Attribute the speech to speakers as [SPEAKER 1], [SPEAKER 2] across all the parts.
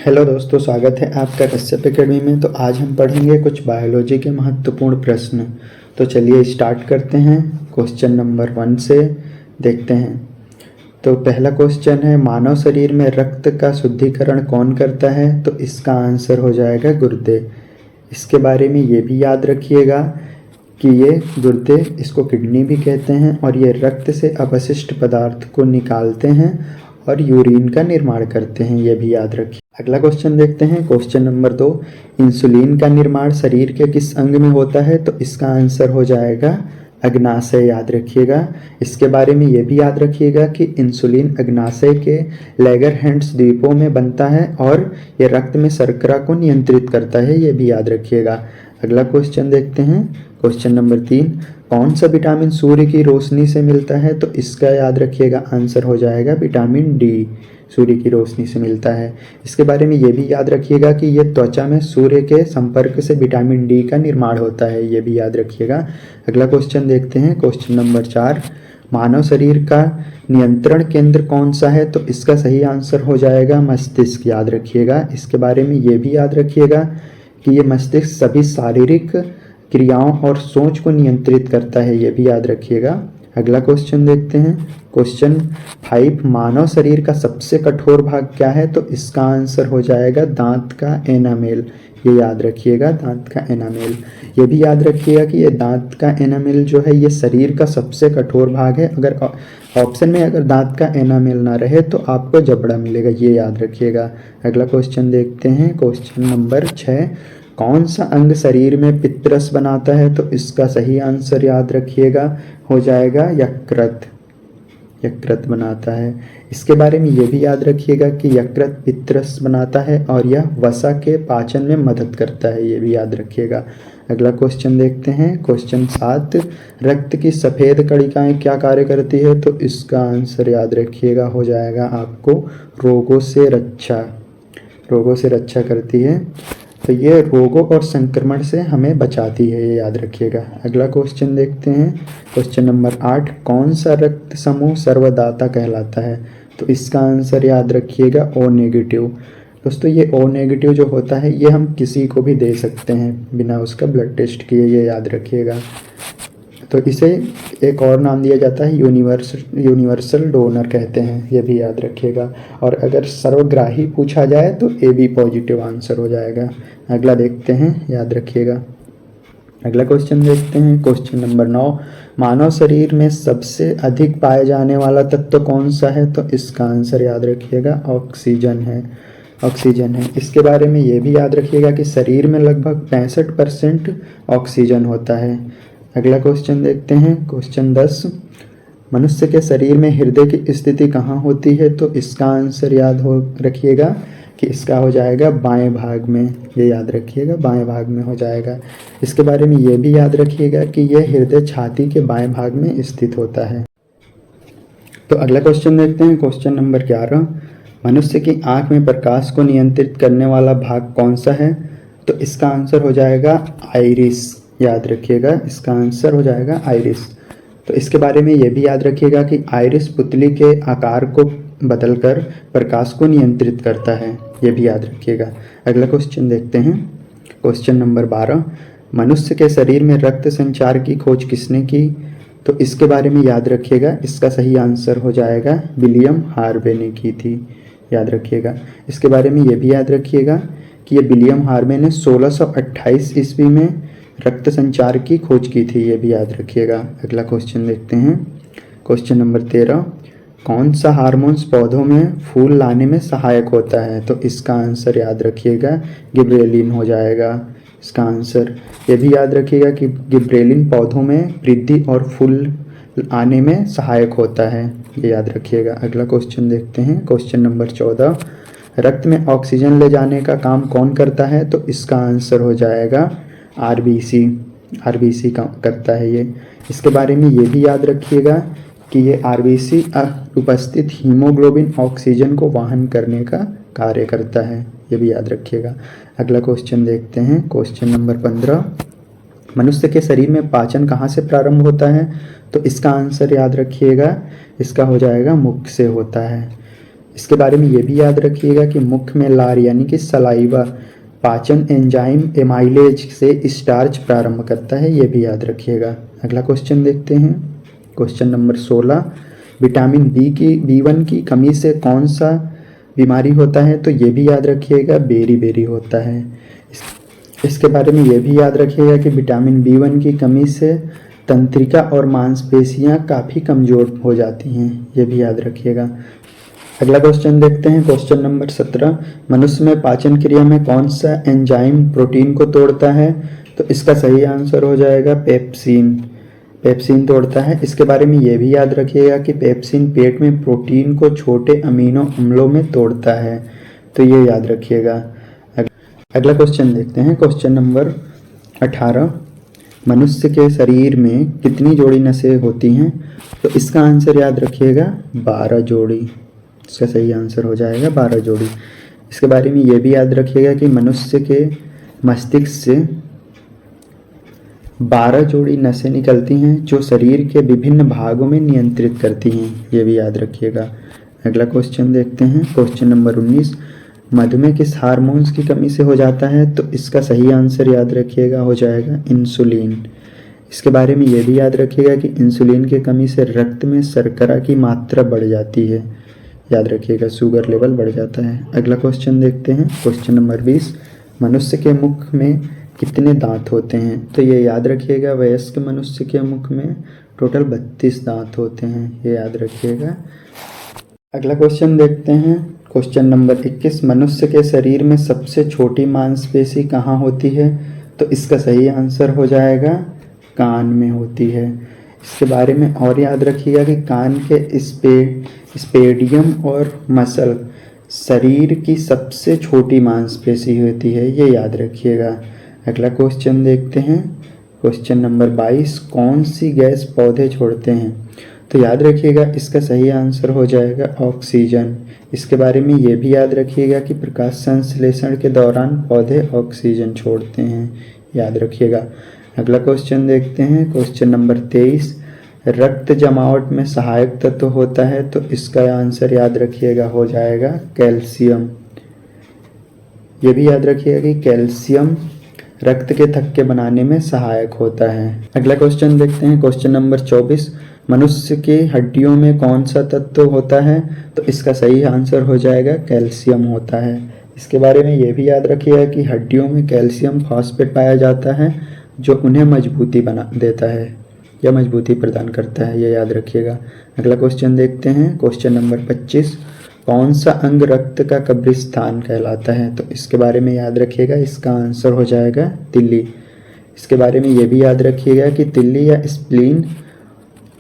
[SPEAKER 1] Hello दोस्तों, स्वागत है आपका कश्यप एकेडमी में। तो आज हम पढ़ेंगे कुछ बायोलॉजी के महत्वपूर्ण प्रश्न। तो चलिए स्टार्ट करते हैं। क्वेश्चन नंबर 1 से देखते हैं। तो पहला क्वेश्चन है, मानव शरीर में रक्त का शुद्धिकरण कौन करता है? तो इसका आंसर हो जाएगा गुर्दे। इसके बारे में ये भी याद रखिएगा कि ये गुर्दे, इसको किडनी भी कहते हैं, और ये रक्त से अपशिष्ट पदार्थ को निकालते हैं और यूरिन का निर्माण करते हैं, ये भी याद रखिए। अगला क्वेश्चन देखते हैं। क्वेश्चन नंबर 2, इंसुलिन का निर्माण शरीर के किस अंग में होता है? तो इसका आंसर हो जाएगा अग्नाशय, याद रखिएगा। इसके बारे में ये भी याद रखिएगा कि इंसुलिन अग्नाशय के लैगरहैंड्स द्वीपों में बनता है और ये रक्त में शर्करा को नियंत्रित करता है, ये भी याद रखिएगा। अगला क्वेश्चन देखते हैं। क्वेश्चन नंबर 3, कौन सा विटामिन सूर्य की रोशनी से मिलता है? तो इसका याद रखिएगा आंसर हो जाएगा विटामिन डी, सूर्य की रोशनी से मिलता है। इसके बारे में ये भी याद रखिएगा कि ये त्वचा में सूर्य के संपर्क से विटामिन डी का निर्माण होता है, ये भी याद रखिएगा। अगला क्वेश्चन देखते हैं। क्वेश्चन नंबर 4, मानव शरीर का नियंत्रण केंद्र कौन सा है? तो इसका सही आंसर हो जाएगा मस्तिष्क, याद रखिएगा। इसके बारे में ये भी याद रखिएगा कि ये मस्तिष्क सभी शारीरिक क्रियाओं और सोच को नियंत्रित करता है, ये भी याद रखिएगा। अगला क्वेश्चन देखते हैं। क्वेश्चन 5, मानव शरीर का सबसे कठोर भाग क्या है? तो इसका आंसर हो जाएगा दांत का एनामेल, ये याद रखिएगा, दांत का एनामेल। ये भी याद रखिएगा कि ये दांत का एनामेल जो है ये शरीर का सबसे कठोर भाग है। अगर ऑप्शन में अगर दांत का एनामेल ना रहे तो आपको जबड़ा मिलेगा, ये याद रखिएगा। अगला क्वेश्चन देखते हैं। क्वेश्चन नंबर 6, कौन सा अंग शरीर में पित्तरस बनाता है? तो इसका सही आंसर याद रखिएगा हो जाएगा यकृत, यकृत बनाता है। इसके बारे में ये भी याद रखिएगा कि यकृत पित्तरस बनाता है और यह वसा के पाचन में मदद करता है, ये भी याद रखिएगा। अगला क्वेश्चन देखते हैं। क्वेश्चन 7, रक्त की सफ़ेद कणिकाएं क्या कार्य करती है? तो इसका आंसर याद रखिएगा हो जाएगा आपको रोगों से रक्षा, रोगों से रक्षा करती है। तो ये रोगों और संक्रमण से हमें बचाती है, ये याद रखिएगा। अगला क्वेश्चन देखते हैं। क्वेश्चन नंबर 8, कौन सा रक्त समूह सर्वदाता कहलाता है? तो इसका आंसर याद रखिएगा ओ नेगेटिव। दोस्तों ये ओ नेगेटिव जो होता है ये हम किसी को भी दे सकते हैं बिना उसका ब्लड टेस्ट किए, ये याद रखिएगा। तो इसे एक और नाम दिया जाता है यूनिवर्सल डोनर कहते हैं, ये भी याद रखिएगा। और अगर सर्वग्राही पूछा जाए तो ए बी पॉजिटिव आंसर हो जाएगा। अगला देखते हैं, याद रखिएगा। अगला क्वेश्चन देखते हैं। क्वेश्चन नंबर 9, मानव शरीर में सबसे अधिक पाए जाने वाला तत्व कौन सा है? तो इसका आंसर याद रखिएगा ऑक्सीजन है, ऑक्सीजन है। इसके बारे में ये भी याद रखिएगा कि शरीर में लगभग 65% ऑक्सीजन होता है। अगला क्वेश्चन देखते हैं। क्वेश्चन 10, मनुष्य के शरीर में हृदय की स्थिति कहाँ होती है? तो इसका आंसर याद हो रखिएगा कि इसका हो जाएगा बाएं भाग में, ये याद रखिएगा, बाएं भाग में हो जाएगा। इसके बारे में ये भी याद रखिएगा कि यह हृदय छाती के बाएं भाग में स्थित होता है। तो अगला क्वेश्चन देखते हैं। क्वेश्चन नंबर 11, मनुष्य की आँख में प्रकाश को नियंत्रित करने वाला भाग कौन सा है? तो इसका आंसर हो जाएगा आइरिस, याद रखिएगा। इसका आंसर हो जाएगा आइरिस। तो इसके बारे में ये भी याद रखिएगा कि आइरिस पुतली के आकार को बदलकर प्रकाश को नियंत्रित करता है, ये भी याद रखिएगा। अगला क्वेश्चन देखते हैं। क्वेश्चन नंबर 12, मनुष्य के शरीर में रक्त संचार की खोज किसने की? तो इसके बारे में याद रखिएगा, इसका सही आंसर हो जाएगा विलियम हार्वे ने की थी, याद रखिएगा। इसके बारे में ये भी याद रखिएगा कि ये विलियम हार्वे ने 1628 ईस्वी में रक्त संचार की खोज की थी, ये भी याद रखिएगा। अगला क्वेश्चन देखते हैं। क्वेश्चन नंबर 13, कौन सा हार्मोन्स पौधों में फूल लाने में सहायक होता है? तो इसका आंसर याद रखिएगा गिबरेलिन हो जाएगा, इसका आंसर। ये भी याद रखिएगा कि गिबरेलिन पौधों में वृद्धि और फूल आने में सहायक होता है, ये याद रखिएगा। अगला क्वेश्चन देखते हैं। क्वेश्चन नंबर 14, रक्त में ऑक्सीजन ले जाने का काम कौन करता है? तो इसका आंसर हो जाएगा आरबीसी, आरबीसी का करता है ये। इसके बारे में ये भी याद रखिएगा कि ये आरबीसी उपस्थित हीमोग्लोबिन ऑक्सीजन को वहन करने का कार्य करता है, ये भी याद रखिएगा। अगला क्वेश्चन देखते हैं। क्वेश्चन नंबर 15, मनुष्य के शरीर में पाचन कहाँ से प्रारंभ होता है? तो इसका आंसर याद रखिएगा, इसका हो जाएगा मुख से होता है। इसके बारे में ये भी याद रखिएगा कि मुख में लार यानी कि सलाइवा पाचन एंजाइम एमाइलेज से स्टार्च प्रारंभ करता है, ये भी याद रखिएगा। अगला क्वेश्चन देखते हैं, क्वेश्चन नंबर 16, विटामिन B1 की कमी से कौन सा बीमारी होता है? तो ये भी याद रखिएगा, बेरी होता है। इसके बारे में ये भी याद रखिएगा कि विटामिन B1 की कमी से तंत्रिका और मांसपेशियां काफ़ी कमज़ोर हो जाती हैं, ये भी याद रखिएगा। अगला क्वेश्चन देखते हैं, क्वेश्चन नंबर 17, मनुष्य में पाचन क्रिया में कौन सा एंजाइम प्रोटीन को तोड़ता है? तो इसका सही आंसर हो जाएगा पेप्सिन तोड़ता है। इसके बारे में ये भी याद रखिएगा कि पेप्सिन पेट में प्रोटीन को छोटे अमीनो अम्लों में तोड़ता है, तो ये याद रखिएगा। अगला क्वेश्चन देखते हैं, क्वेश्चन नंबर 18, मनुष्य के शरीर में कितनी जोड़ी नसें होती हैं? तो इसका आंसर याद रखिएगा 12 जोड़ी, इसका सही आंसर हो जाएगा 12 जोड़ी। इसके बारे में ये भी याद रखिएगा कि मनुष्य के मस्तिष्क से 12 जोड़ी नसें निकलती हैं जो शरीर के विभिन्न भागों में नियंत्रित करती हैं, ये भी याद रखिएगा। अगला क्वेश्चन देखते हैं, क्वेश्चन नंबर 19, मधुमेह किस हार्मोन्स की कमी से हो जाता है? तो इसका सही आंसर याद रखिएगा हो जाएगा इंसुलिन। इसके बारे में ये भी याद रखिएगा कि इंसुलिन की कमी से रक्त में शर्करा की मात्रा बढ़ जाती है, याद रखिएगा शुगर लेवल बढ़ जाता है। अगला क्वेश्चन देखते हैं, क्वेश्चन नंबर 20, मनुष्य के मुख में कितने दांत होते हैं? तो ये याद रखिएगा वयस्क मनुष्य के मुख में टोटल 32 दांत होते हैं, ये याद रखिएगा। अगला क्वेश्चन देखते हैं, क्वेश्चन नंबर 21, मनुष्य के शरीर में सबसे छोटी मांसपेशी कहाँ होती है? तो इसका सही आंसर हो जाएगा कान में होती है। इसके बारे में और याद रखिएगा कि कान के स्पेडियम और मसल शरीर की सबसे छोटी मांसपेशी होती है, ये याद रखिएगा। अगला क्वेश्चन देखते हैं, क्वेश्चन नंबर 22, कौन सी गैस पौधे छोड़ते हैं? तो याद रखिएगा इसका सही आंसर हो जाएगा ऑक्सीजन। इसके बारे में ये भी याद रखिएगा कि प्रकाश संश्लेषण के दौरान पौधे ऑक्सीजन छोड़ते हैं, याद रखिएगा। अगला क्वेश्चन देखते हैं, क्वेश्चन नंबर 23, रक्त जमावट में सहायक तत्व होता है? तो इसका आंसर याद रखिएगा हो जाएगा कैल्शियम। ये भी याद रखिएगा कि कैल्शियम रक्त के थक्के बनाने में सहायक होता है। अगला क्वेश्चन देखते हैं, क्वेश्चन नंबर 24, मनुष्य की हड्डियों में कौन सा तत्व होता है? तो इसका सही आंसर हो जाएगा कैल्शियम होता है। इसके बारे में ये भी याद रखिएगा कि हड्डियों में कैल्शियम फॉस्फेट पाया जाता है जो उन्हें मजबूती बना देता है या मजबूती प्रदान करता है, ये याद रखिएगा। अगला क्वेश्चन देखते हैं, क्वेश्चन नंबर 25, कौन सा अंग रक्त का कब्रिस्तान कहलाता है? तो इसके बारे में याद रखिएगा, इसका आंसर हो जाएगा तिल्ली। इसके बारे में ये भी याद रखिएगा कि तिल्ली या स्प्लीन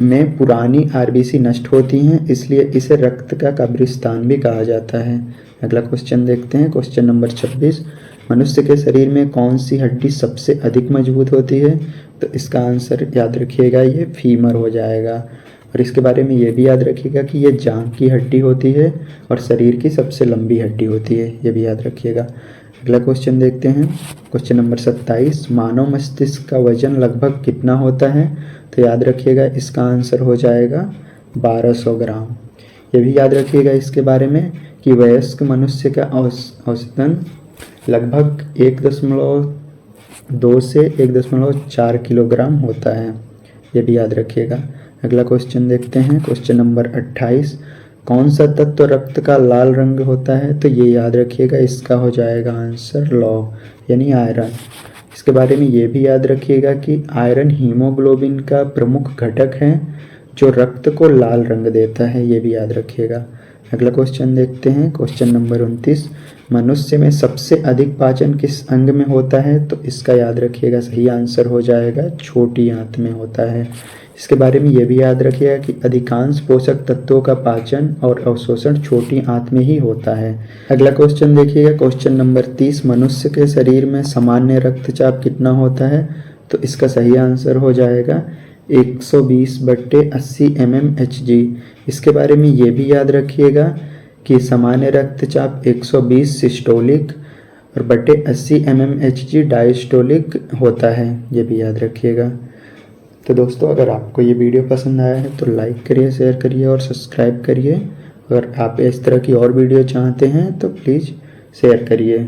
[SPEAKER 1] में पुरानी आरबीसी नष्ट होती हैं, इसलिए इसे रक्त का कब्रिस्तान भी कहा जाता है। अगला क्वेश्चन देखते हैं, क्वेश्चन नंबर 26, मनुष्य के शरीर में कौन सी हड्डी सबसे अधिक मजबूत होती है? तो इसका आंसर याद रखिएगा ये फीमर हो जाएगा। और इसके बारे में ये भी याद रखिएगा कि ये जांघ की हड्डी होती है और शरीर की सबसे लंबी हड्डी होती है, ये भी याद रखिएगा। अगला क्वेश्चन देखते हैं, क्वेश्चन नंबर 27, मानव मस्तिष्क का वजन लगभग कितना होता है? तो याद रखिएगा इसका आंसर हो जाएगा 1200 ग्राम। ये भी याद रखिएगा इसके बारे में कि वयस्क मनुष्य का औसतन लगभग 1.2 से 1.4 किलोग्राम होता है, ये भी याद रखिएगा। अगला क्वेश्चन देखते हैं, क्वेश्चन नंबर 28, कौन सा तत्व रक्त का लाल रंग होता है? तो ये याद रखिएगा इसका हो जाएगा आंसर लौह यानी आयरन। इसके बारे में ये भी याद रखिएगा कि आयरन हीमोग्लोबिन का प्रमुख घटक है जो रक्त को लाल रंग देता है, ये भी याद रखिएगा। अगला क्वेश्चन देखते हैं, क्वेश्चन नंबर 29, मनुष्य में सबसे अधिक पाचन किस अंग में होता है? तो इसका याद रखिएगा सही आंसर हो जाएगा छोटी आंत में होता है। इसके बारे में ये भी याद रखिएगा कि अधिकांश पोषक तत्वों का पाचन और अवशोषण छोटी आंत में ही होता है। अगला क्वेश्चन देखिएगा, क्वेश्चन नंबर 30, मनुष्य के शरीर में सामान्य रक्तचाप कितना होता है? तो इसका सही आंसर हो जाएगा 120/80 mmHg। इसके बारे में ये भी याद रखिएगा कि सामान्य रक्तचाप 120 सिस्टोलिक और बटे 80 mmHg डायस्टोलिक होता है, ये भी याद रखिएगा। तो दोस्तों अगर आपको ये वीडियो पसंद आया है तो लाइक करिए, शेयर करिए और सब्सक्राइब करिए अगर आप इस तरह की और वीडियो चाहते हैं तो प्लीज़ शेयर करिए।